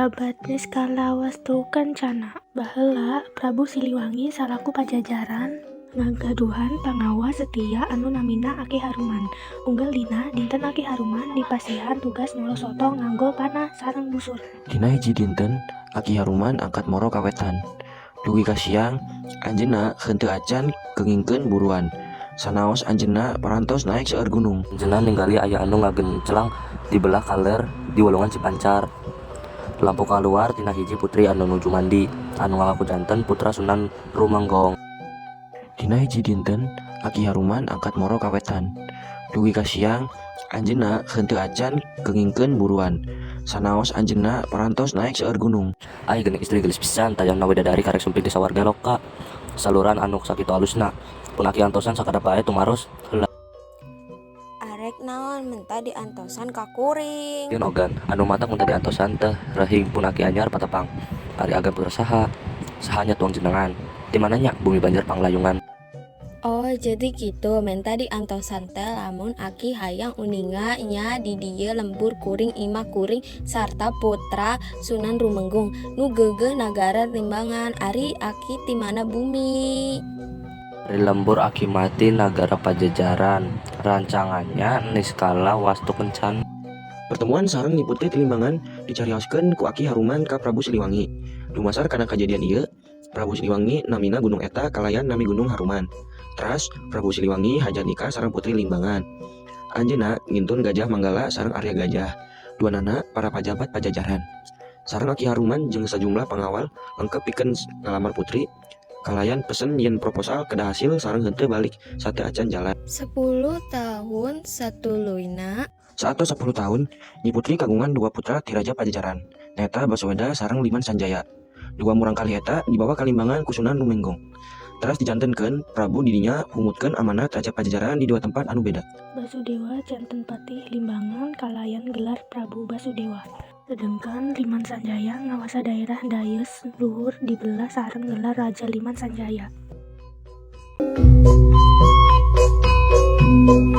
Babat niskala wastu kencana baheula Prabu Siliwangi salaku pajajaran ngagaduhan pangawas setia anu namina Aki Haruman. Unggal dina dinten Aki Haruman dipasihan tugas nolosoto nganggo panah sareng busur. Dina hiji dinten Aki Haruman angkat moro kawetan. Dugi ka siang anjeunna henteu acan kengingkeun buruan. Sanaos anjeunna parantos naik seueur gunung. Anjeunna ningali aya anu ngagencelang di belah kaler di Walungan Cipancar. Lampu kaluar tina hiji putri anu nuju mandi, anu ngaku janten putra Sunan Rumenggong. Dina hiji dinten Aki Haruman angkat moro kawetan. Dugi ka siang anjeunna henteu acan kengingkeun buruan. Sanaos anjeunna parantos naik seueur gunung. Ai geuning istri gelis pisan tayangna widadari karek sumping di sawarga loka. Saluran anu sakitu alusna. Pun Aki antosan sakadap bae tumaros heula. Arek naon menta diantosan ka kuring. Yeun ogan anu matak menta diantosan teh rehing pun Aki anyar patepang. Ari agam putra saha nya tuang jenengan. Di mananya bumi banjar panglayungan. Oh jadi gitu menta diantosan teh lamun Aki hayang uninga nya di dieu lembur kuring imah kuring sarta putra Sunan Rumenggong nu geugeuh nagara Limbangan. Ari Aki ti mana bumi? Dari lembur Aki mati nagara Pajajaran. Rancangannya niskala wastu kencan. Pertemuan sareng Nyi Putri Limbangan dicarioskeun ku Aki Haruman ka Prabu Siliwangi. Dumasar kana kajadian ieu, Prabu Siliwangi namina gunung eta kalayan nami Gunung Haruman. Teras Prabu Siliwangi haja nikah sareng Putri Limbangan. Anjeunna ngintun Gajah Manggala sareng Arya Gajah. Duanana para pajabat Pajajaran. Sareng Aki Haruman jeung sajumlah pangawal engkep pikeun ngalamar putri. Kalayan pesen yen proposal kedah hasil sareng henteu balik sateu acan jalan. 10 tahun satuluyna. Saat 10 tahun, Nyi Putri kagungan dua putra ti Raja Pajajaran, nyaeta Basweda sareng Liman Sanjaya. Dua murang kali eta dibawa ka Limbangan ku Sunan Rumenggong. Teras dijantenkeun Prabu didinya humutkeun amanat Raja Pajajaran di dua tempat anu beda. Basudewa janten patih Limbangan kalayan gelar Prabu Basudewa. Sedangkan Liman Sanjaya ngawasa daerah Dayeuh Luhur dibelah sareng gelar Raja Liman Sanjaya.